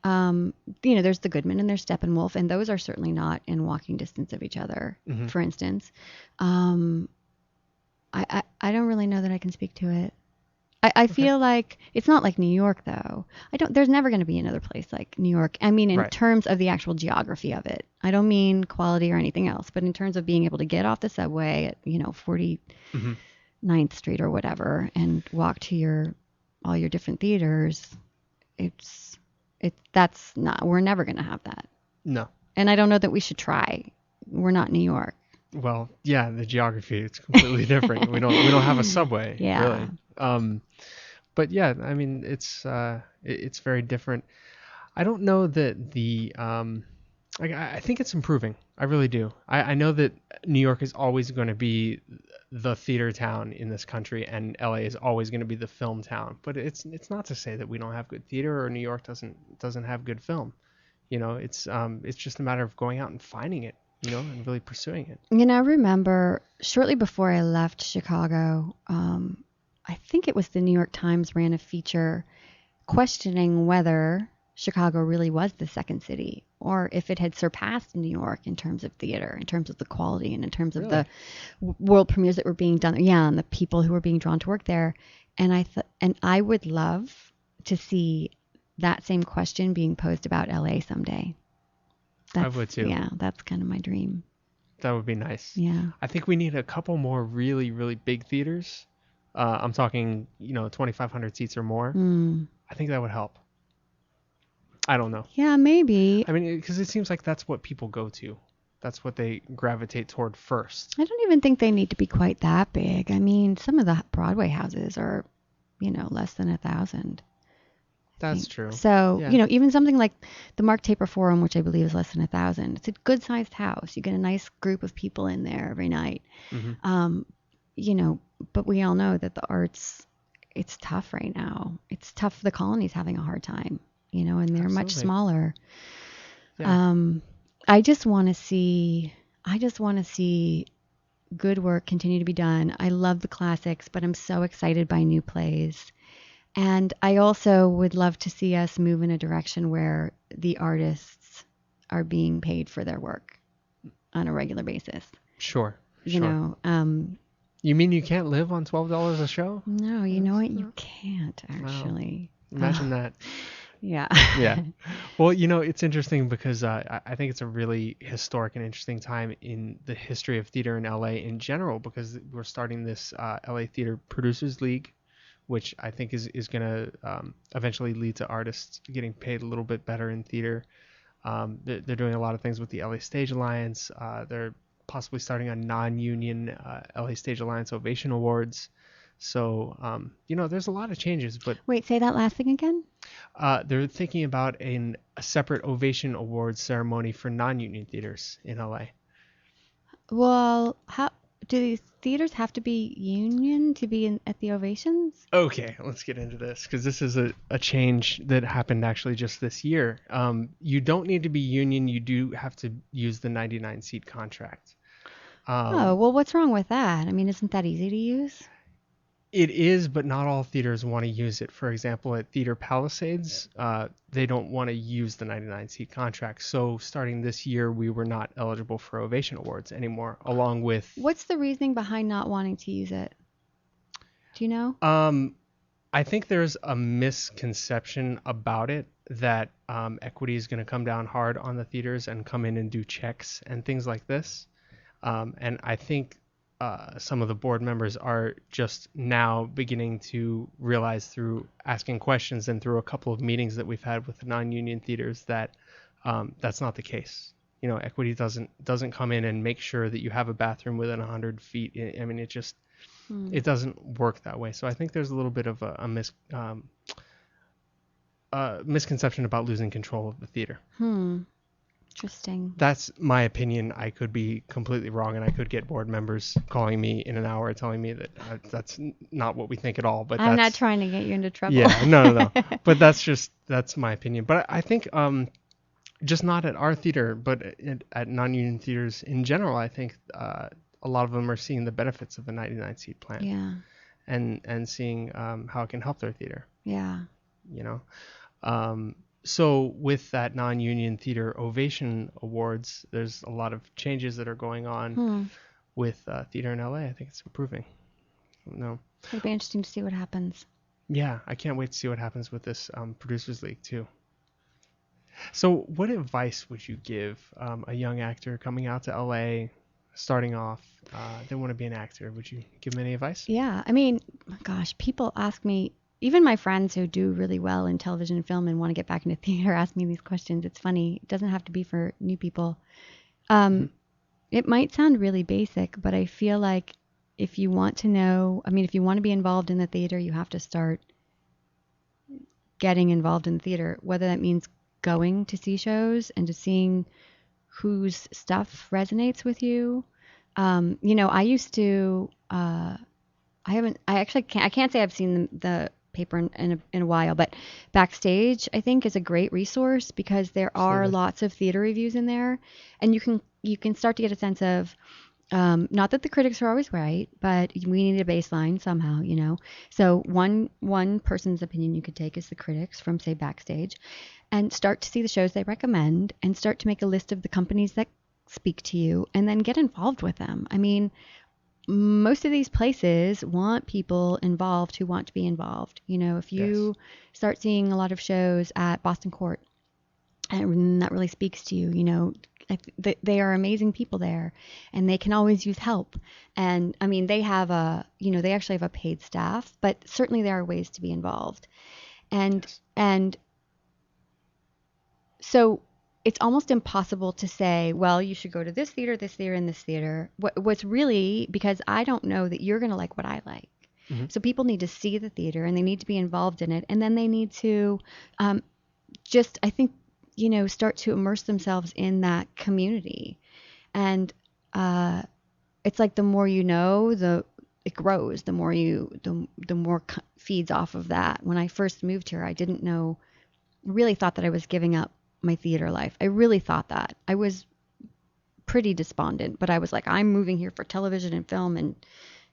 There's the Goodman and there's Steppenwolf, and those are certainly not in walking distance of each other, for instance. I don't really know that I can speak to it. I feel like it's not like New York, though. There's never going to be another place like New York. In terms of the actual geography of it. I don't mean quality or anything else, but in terms of being able to get off the subway at, 49th Street or whatever and walk to all your different theaters, we're never going to have that. No. And I don't know that we should try. We're not New York. Well, yeah, the geography, it's completely different. We don't have a subway, really. But yeah, it's very different. I don't know that I think it's improving. I really do. I know that New York is always going to be the theater town in this country, and LA is always going to be the film town. But it's not to say that we don't have good theater or New York doesn't have good film. It's just a matter of going out and finding it. And really pursuing it. I remember shortly before I left Chicago, I think it was the New York Times ran a feature questioning whether Chicago really was the second city, or if it had surpassed New York in terms of theater, in terms of the quality, and in terms of the world premieres that were being done. Yeah, and the people who were being drawn to work there. And I would love to see that same question being posed about LA someday. I would too. Yeah, that's kind of my dream. That would be nice. Yeah. I think we need a couple more really, really big theaters. I'm talking, 2,500 seats or more. I think that would help. I don't know. Yeah, maybe. Because it seems like that's what people go to. That's what they gravitate toward first. I don't even think they need to be quite that big. Some of the Broadway houses are, less than 1,000. That's true. So, even something like the Mark Taper Forum, which I believe is less than 1,000, it's a good sized house. You get a nice group of people in there every night. But we all know that the arts, it's tough right now. It's tough. The Colony's having a hard time, and they're Absolutely. much smaller. Yeah. I just want to see good work continue to be done. I love the classics, but I'm so excited by new plays. And I also would love to see us move in a direction where the artists are being paid for their work on a regular basis. Sure. You mean you can't live on $12 a show? No, you know what? You can't actually. Wow. Imagine that. Yeah. Yeah. Well, it's interesting because I think it's a really historic and interesting time in the history of theater in LA in general, because we're starting this LA Theater Producers League, which I think is going to eventually lead to artists getting paid a little bit better in theater. They're doing a lot of things with the LA Stage Alliance. They're possibly starting a non-union LA Stage Alliance Ovation Awards. So, there's a lot of changes. But wait, say that last thing again? They're thinking about a separate Ovation Awards ceremony for non-union theaters in LA. Well, do these theaters have to be union to be at the ovations? Okay, let's get into this because this is a change that happened actually just this year. You don't need to be union. You do have to use the 99 seat contract. Oh, well, what's wrong with that? I mean, isn't that easy to use? It is, but not all theaters want to use it. For example, at Theater Palisades, they don't want to use the 99 seat contract. So starting this year, we were not eligible for Ovation Awards anymore, along with. What's the reasoning behind not wanting to use it? Do you know? I think there's a misconception about it that equity is going to come down hard on the theaters and come in and do checks and things like this. And I think some of the board members are just now beginning to realize through asking questions and through a couple of meetings that we've had with the non-union theaters that that's not the case. Equity doesn't come in and make sure that you have a bathroom within 100 feet. I mean, it doesn't work that way. So I think there's a little bit of a misconception about losing control of the theater. Interesting. That's my opinion. I could be completely wrong, and I could get board members calling me in an hour telling me that that's not what we think at all. But I'm not trying to get you into trouble. Yeah, no. But that's my opinion. But I think just not at our theater, but at non-union theaters in general, I think a lot of them are seeing the benefits of the 99 seat plan. Yeah. And seeing how it can help their theater. Yeah. So with that non-union theater Ovation Awards, there's a lot of changes that are going on with theater in LA. I think it's improving. No. It'll be interesting to see what happens. Yeah, I can't wait to see what happens with this Producers League too. So what advice would you give a young actor coming out to LA, starting off, they want to be an actor? Would you give them any advice? Yeah. I mean, gosh, people ask me, even my friends who do really well in television and film and want to get back into theater ask me these questions. It's funny. It doesn't have to be for new people. It might sound really basic, but I feel like if you want to know, if you want to be involved in the theater, you have to start getting involved in the theater, whether that means going to see shows and just seeing whose stuff resonates with you. I used to, I can't say I've seen the paper in a while, but Backstage, I think, is a great resource because there are lots of theater reviews in there, and you can start to get a sense of, not that the critics are always right, but we need a baseline somehow, So one person's opinion you could take is the critics from, say, Backstage, and start to see the shows they recommend and start to make a list of the companies that speak to you and then get involved with them. I mean, most of these places want people involved who want to be involved. If you start seeing a lot of shows at Boston Court and that really speaks to you, they are amazing people there and they can always use help. And I mean, they have they actually have a paid staff, but certainly there are ways to be involved. And so it's almost impossible to say, well, you should go to this theater, and this theater. What's really, because I don't know that you're going to like what I like. Mm-hmm. So people need to see the theater and they need to be involved in it. And then they need to start to immerse themselves in that community. And it's like the more you know, it grows. The more feeds off of that. When I first moved here, I didn't know, really thought that I was giving up my theater life. I really thought that. I was pretty despondent, but I was like, I'm moving here for television and film and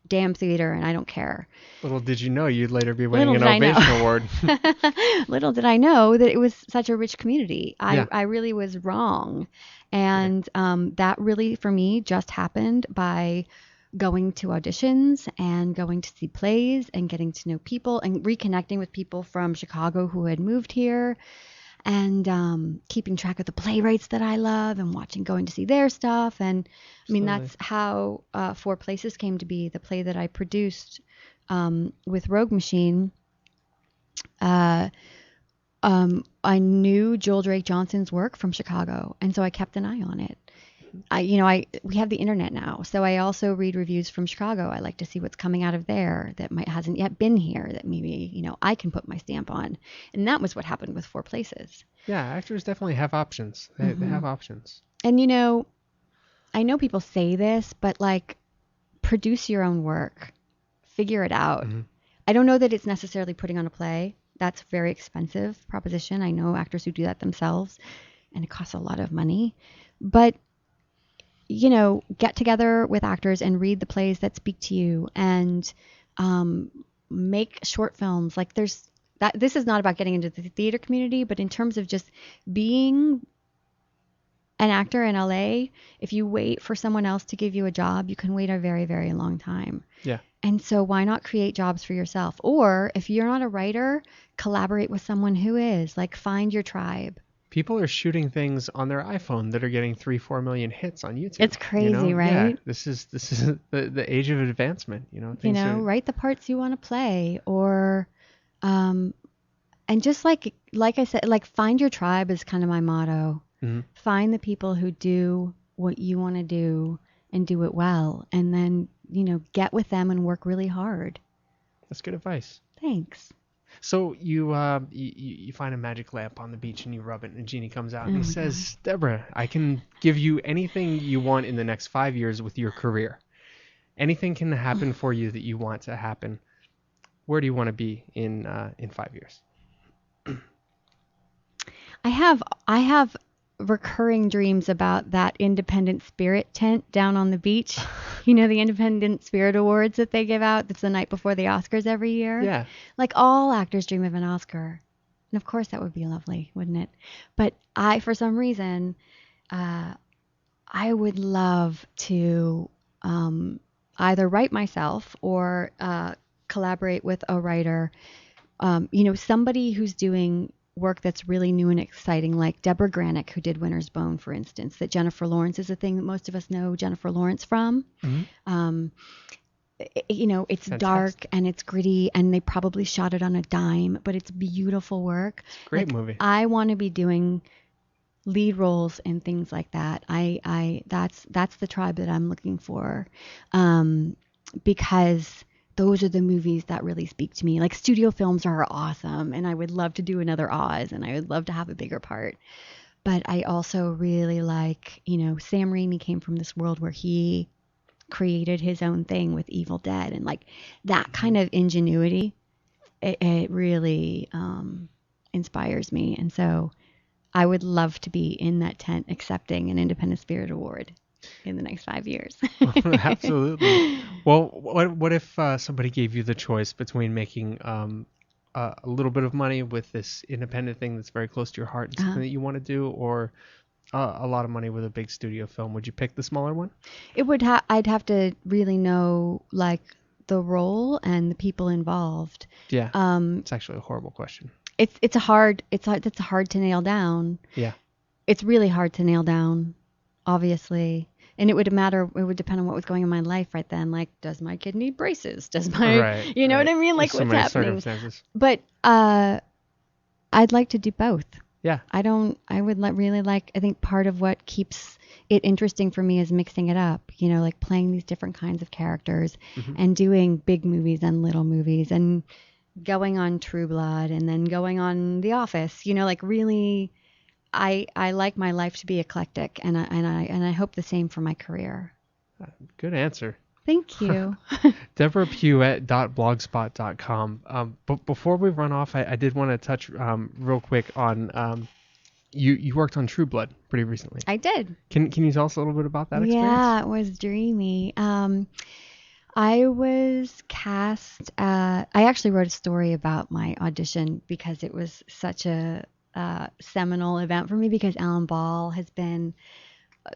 damn theater, and I don't care. Little did you know you'd later be winning an Ovation Award. Little did I know that it was such a rich community. I really was wrong. And that really, for me, just happened by going to auditions and going to see plays and getting to know people and reconnecting with people from Chicago who had moved here. And keeping track of the playwrights that I love and going to see their stuff. And I mean, that's how Four Places came to be, the play that I produced with Rogue Machine. I knew Joel Drake Johnson's work from Chicago, and so I kept an eye on it. We have the internet now, so I also read reviews from Chicago. I like to see what's coming out of there that hasn't yet been here that maybe, I can put my stamp on. And that was what happened with Four Places. Yeah, actors definitely have options. They have options. And, I know people say this, but like produce your own work, figure it out. I don't know that it's necessarily putting on a play. That's a very expensive proposition. I know actors who do that themselves, and it costs a lot of money. But, get together with actors and read the plays that speak to you, and make short films. Like this is not about getting into the theater community, but in terms of just being an actor in LA, if you wait for someone else to give you a job, you can wait a very, very long time. Yeah. And so why not create jobs for yourself? Or if you're not a writer, collaborate with someone who is. Like, find your tribe. People are shooting things on their iPhone that are getting 3-4 million hits on YouTube. It's crazy, right? Yeah, this is the age of advancement. Write the parts you want to play, or and just like I said, like, find your tribe is kind of my motto. Find the people who do what you want to do and do it well, and then get with them and work really hard. That's good advice. Thanks. So you find a magic lamp on the beach and you rub it, and a genie comes out and he says, "Deborah, I can give you anything you want in the next 5 years with your career. Anything can happen for you that you want to happen. Where do you want to be in 5 years?" I have recurring dreams about that Independent Spirit tent down on the beach. The Independent Spirit Awards that they give out. That's the night before the Oscars every year. Yeah. Like, all actors dream of an Oscar. And of course that would be lovely, wouldn't it? But for some reason, I would love to either write myself or collaborate with a writer. Somebody who's doing work that's really new and exciting, like Deborah Granick, who did Winter's Bone, for instance. That Jennifer Lawrence is a thing that most of us know Jennifer Lawrence from. It's Fantastic. Dark and it's gritty, and they probably shot it on a dime, but it's beautiful work. Great movie. I want to be doing lead roles and things like that. That's the tribe that I'm looking for, because those are the movies that really speak to me. Like, studio films are awesome, and I would love to do another Oz, and I would love to have a bigger part. But I also really like, Sam Raimi came from this world where he created his own thing with Evil Dead, and like that kind of ingenuity, it really inspires me. And so I would love to be in that tent accepting an Independent Spirit Award in the next 5 years. Absolutely. Well, what if somebody gave you the choice between making a little bit of money with this independent thing that's very close to your heart and something that you want to do, or a lot of money with a big studio film? Would you pick the smaller one? It would. I'd have to really know, like, the role and the people involved. Yeah. It's actually a horrible question. It's hard to nail down. Yeah. It's really hard to nail down, obviously. And it would depend on what was going on in my life right then. Like, does my kid need braces? Does my, right, you know right. what I mean? Like, There's what's so many happening? circumstances. But I'd like to do both. Yeah. I think part of what keeps it interesting for me is mixing it up, like playing these different kinds of characters and doing big movies and little movies and going on True Blood and then going on The Office, like, really, I like my life to be eclectic, and I hope the same for my career. Good answer. Thank you. DeborahPuette.blogspot.com. But before we run off, I did want to touch real quick on you worked on True Blood pretty recently. I did. Can you tell us a little bit about that experience? Yeah, it was dreamy. I was cast. I actually wrote a story about my audition because it was such a seminal event for me, because Alan Ball has been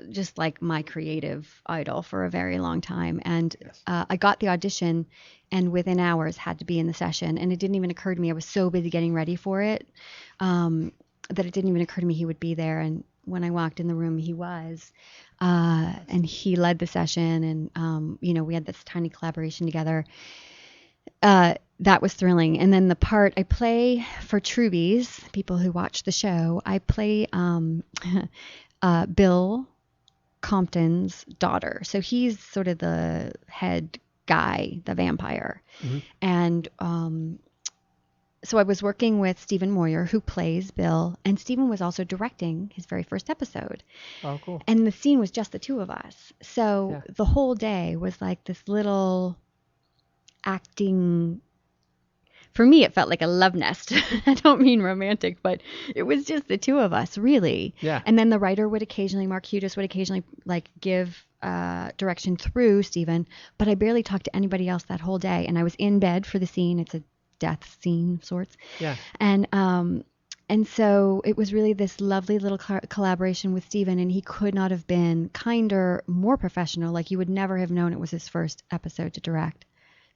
just like my creative idol for a very long time. And Yes. I got the audition and within hours had to be in the session. And it didn't even occur to me, I was so busy getting ready for it, that it didn't even occur to me he would be there. And when I walked in the room, he was, and he led the session, and, we had this tiny collaboration together. That was thrilling. And then the part I play for Trubies, people who watch the show, I play Bill Compton's daughter. So he's sort of the head guy, the vampire. And so I was working with Stephen Moyer, who plays Bill, and Stephen was also directing his very first episode. Oh, cool. And the scene was just the two of us. So Yeah. the whole day was like this little acting. For me, it felt like a love nest. I don't mean romantic, but it was just the two of us, really. Yeah. And then the writer would occasionally, Mark Hudis would occasionally like give direction through Stephen, but I barely talked to anybody else that whole day. And I was in bed for the scene. It's a death scene of sorts. Yeah. And so it was really this lovely little collaboration with Stephen, and he could not have been kinder, more professional. Like you would never have known it was his first episode to direct.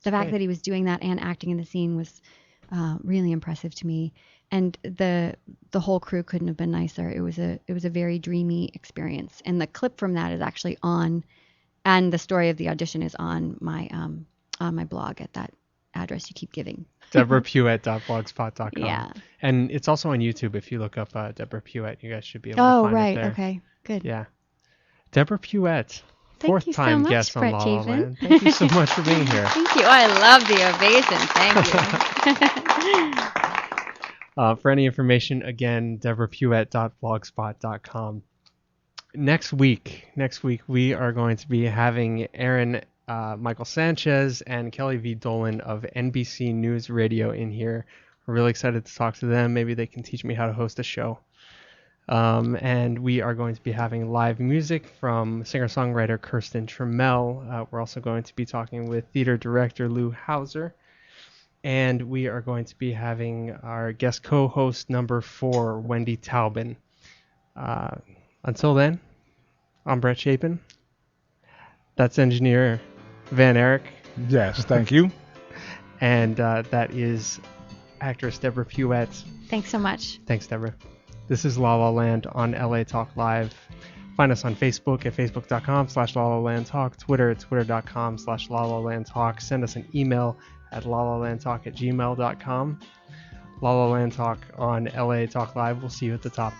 The fact that he was doing that and acting in the scene was really impressive to me. And the whole crew couldn't have been nicer. It was a very dreamy experience. And the clip from that is actually on, and the story of the audition is on my blog at that address you keep giving. DeborahPuette.blogspot.com. Yeah. And it's also on YouTube. If you look up Deborah Puette, you guys should be able to find it there. Okay, good. Yeah. Deborah Puette, Thank fourth you so time much, guest on Brett La La Chapin. Land. Thank you so much for being here. Thank you. Oh, I love the ovation. Thank you. For any information, again, DeborahPuette.blogspot.com. Next week, we are going to be having Aaron Michael Sanchez and Kelly V. Dolan of NBC News Radio in here. We're really excited to talk to them. Maybe they can teach me how to host a show. And we are going to be having live music from singer-songwriter Kirsten Trammell. We're also going to be talking with theater director Lou Hauser. And we are going to be having our guest co-host number 4, Wendy Taubin. Until then, I'm Brett Chapin. That's engineer Van Erich. Yes, thank you. And that is actress Deborah Puette. Thanks so much. Thanks, Deborah. This is La La Land on LA Talk Live. Find us on Facebook at facebook.com/LaLaLandTalk, Twitter at twitter.com/LaLaLandTalk. Send us an email at lalalandtalk@gmail.com. La La Land Talk on LA Talk Live. We'll see you at the top.